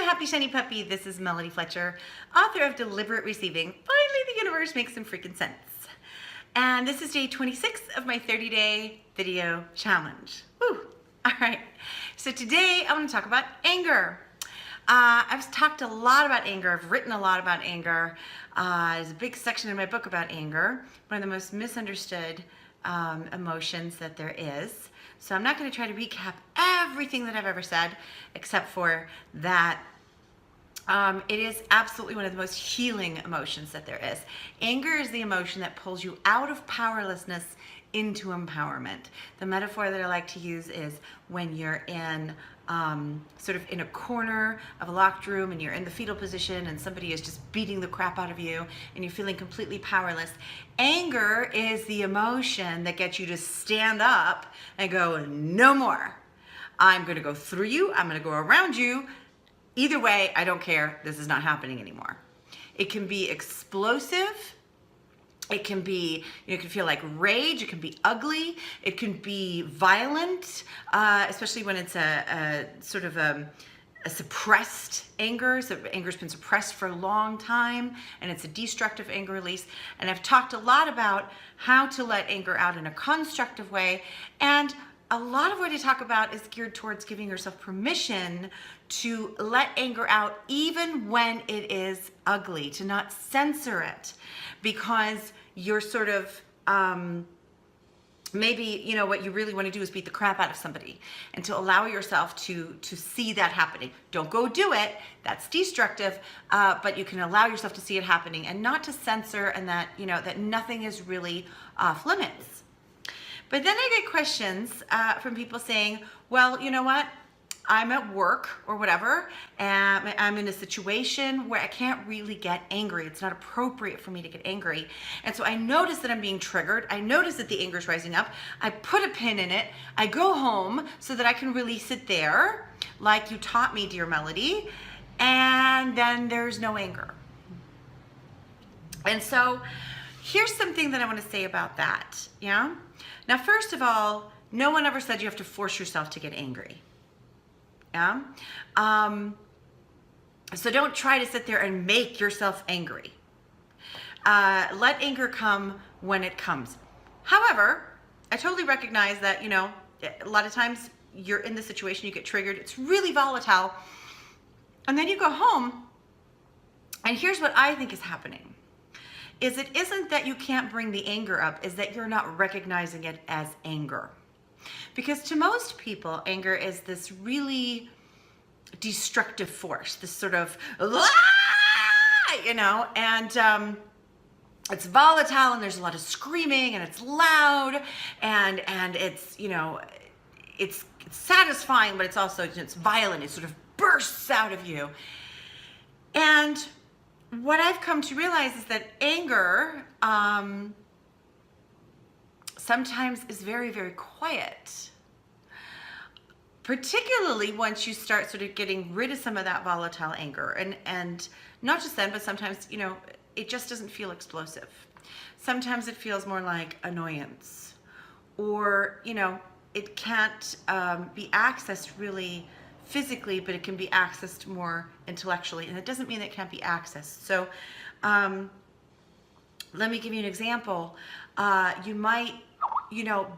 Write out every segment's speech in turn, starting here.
happy shiny puppy. This is Melody Fletcher, author of Deliberate Receiving. Finally, the universe makes some freaking sense. And this is day 26 of my 30-day video challenge. Woo! All right. So today I want to talk about anger. I've talked a lot about anger. I've written a lot about anger. There's a big section in my book about anger, one of the most misunderstood emotions that there is. So I'm not going to try to recap everything that I've ever said, except for that it is absolutely one of the most healing emotions that there is. Anger is the emotion that pulls you out of powerlessness into empowerment. The metaphor that I like to use is when you're in sort of in a corner of a locked room and you're in the fetal position and somebody is just beating the crap out of you and you're feeling completely powerless. Anger is the emotion that gets you to stand up and go, no more. I'm going to go through you. I'm going to go around you. Either way, I don't care. This is not happening anymore. It can be explosive. It can be, it can feel like rage. It can be ugly. It can be violent, especially when it's a sort of a suppressed anger. So anger's been suppressed for a long time, and it's a destructive anger release. And I've talked a lot about how to let anger out in a constructive way. And a lot of what I talk about is geared towards giving yourself permission to let anger out even when it is ugly, to not censor it, because you're sort of maybe what you really want to do is beat the crap out of somebody, and to allow yourself to see that happening. Don't go do it, that's destructive, but you can allow yourself to see it happening and not to censor, and that that nothing is really off limits. But then I get questions from people saying, well, you know what? I'm at work or whatever, and I'm in a situation where I can't really get angry. It's not appropriate for me to get angry. And so I notice that I'm being triggered. I notice that the anger is rising up. I put a pin in it. I go home so that I can release it there, like you taught me, dear Melody, and then there's no anger. And so here's something that I want to say about that. Yeah. Now, first of all, no one ever said you have to force yourself to get angry. Yeah. So don't try to sit there and make yourself angry. Let anger come when it comes. However, I totally recognize that, a lot of times you're in the situation, you get triggered, it's really volatile, and then you go home, and here's what I think is happening. It isn't that you can't bring the anger up, is that you're not recognizing it as anger. Because to most people, anger is this really destructive force, this sort of, and it's volatile, and there's a lot of screaming, and it's loud, and it's, it's satisfying, but it's also, it's violent. It sort of bursts out of you. And what I've come to realize is that anger sometimes is very, very quiet. Particularly once you start sort of getting rid of some of that volatile anger. And not just then, but sometimes, it just doesn't feel explosive. Sometimes it feels more like annoyance. Or, it can't be accessed really physically, but it can be accessed more intellectually. And it doesn't mean that it can't be accessed. So let me give you an example. You might,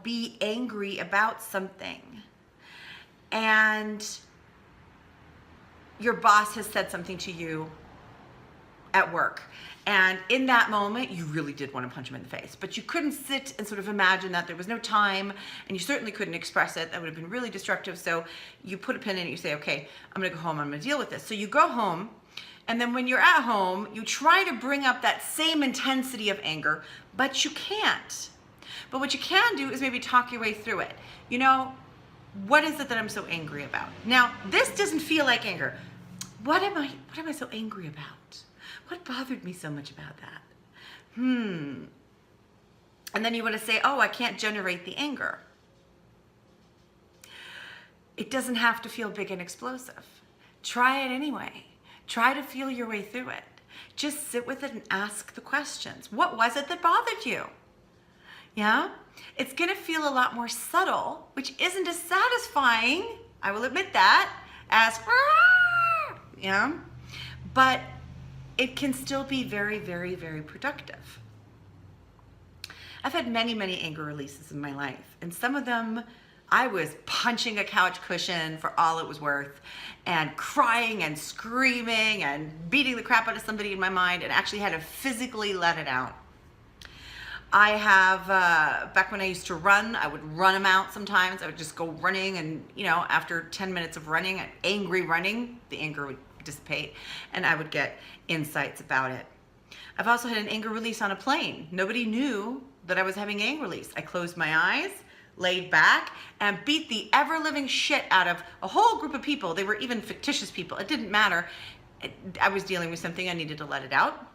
be angry about something, and your boss has said something to you at work. And in that moment, you really did want to punch him in the face, but you couldn't sit and sort of imagine that. There was no time, and you certainly couldn't express it. That would have been really destructive. So you put a pin in it, you say, okay, I'm going to go home, I'm going to deal with this. So you go home, and then when you're at home, you try to bring up that same intensity of anger, but you can't. But what you can do is maybe talk your way through it. What is it that I'm so angry about? Now, this doesn't feel like anger. What am I so angry about? What bothered me so much about that? And then you want to say, oh, I can't generate the anger. It doesn't have to feel big and explosive. Try it anyway. Try to feel your way through it. Just sit with it and ask the questions. What was it that bothered you? Yeah? It's going to feel a lot more subtle, which isn't as satisfying, I will admit that, as Yeah, but it can still be very, very, very productive. I've had many, many anger releases in my life, and some of them I was punching a couch cushion for all it was worth and crying and screaming and beating the crap out of somebody in my mind, and actually had to physically let it out. I have, back when I used to run, I would run them out sometimes. I would just go running, and after 10 minutes of running, angry running, the anger would dissipate and I would get insights about it. I've also had an anger release on a plane. Nobody knew that I was having anger release. I closed my eyes, laid back, and beat the ever-living shit out of a whole group of people. They were even fictitious people. It didn't matter. I was dealing with something. I needed to let it out.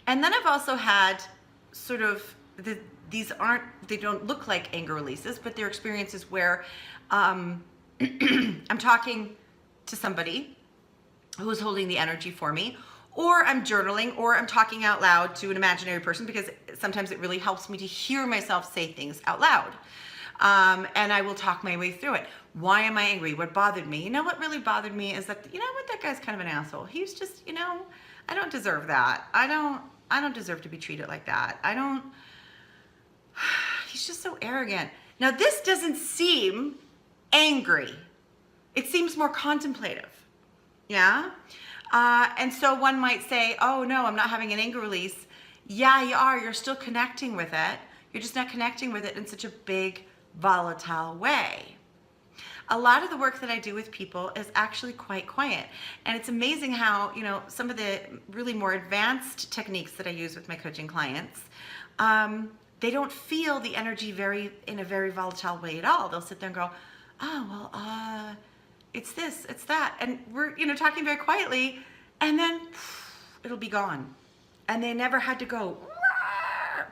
And then I've also had sort of, they don't look like anger releases, but they're experiences where I'm talking to somebody who's holding the energy for me, or I'm journaling, or I'm talking out loud to an imaginary person, because sometimes it really helps me to hear myself say things out loud. And I will talk my way through it. Why am I angry? What bothered me? What really bothered me is that, that guy's kind of an asshole. He's just, I don't deserve that. I don't deserve to be treated like that. He's just so arrogant. Now, this doesn't seem angry. It seems more contemplative. Yeah? And so one might say, oh no, I'm not having an anger release. Yeah, you are. You're still connecting with it. You're just not connecting with it in such a big, volatile way. A lot of the work that I do with people is actually quite quiet. And it's amazing how, some of the really more advanced techniques that I use with my coaching clients, they don't feel the energy in a very volatile way at all. They'll sit there and go, oh, well, it's this, it's that. And we're, talking very quietly, and then it'll be gone. And they never had to go. Rawr.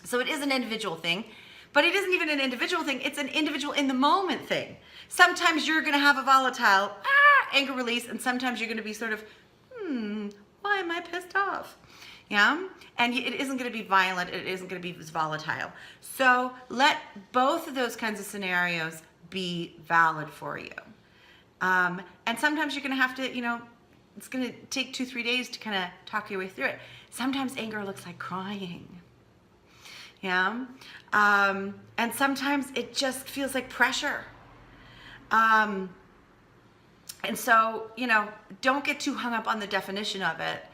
So it is an individual thing, but it isn't even an individual thing. It's an individual in the moment thing. Sometimes you're going to have a volatile anger release, and sometimes you're going to be sort of, why am I pissed off? Yeah? And it isn't going to be violent. It isn't going to be as volatile. So let both of those kinds of scenarios be valid for you. And sometimes you're going to have to, it's going to take 2-3 days to kind of talk your way through it. Sometimes anger looks like crying. Yeah. And sometimes it just feels like pressure. And so, don't get too hung up on the definition of it.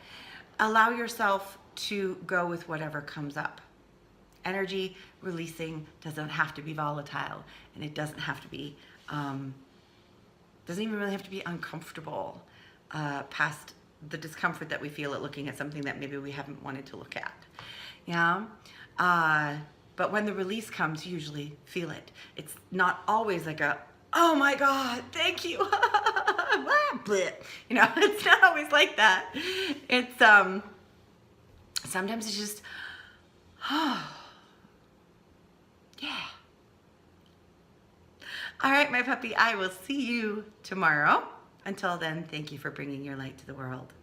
Allow yourself to go with whatever comes up. Energy releasing doesn't have to be volatile, and it doesn't have to be, doesn't even really have to be uncomfortable past the discomfort that we feel at looking at something that maybe we haven't wanted to look at. Yeah. But when the release comes, you usually feel it. It's not always like oh my God, thank you. It's not always like that. It's, sometimes it's just, yeah. All right, my puppy, I will see you tomorrow. Until then, thank you for bringing your light to the world.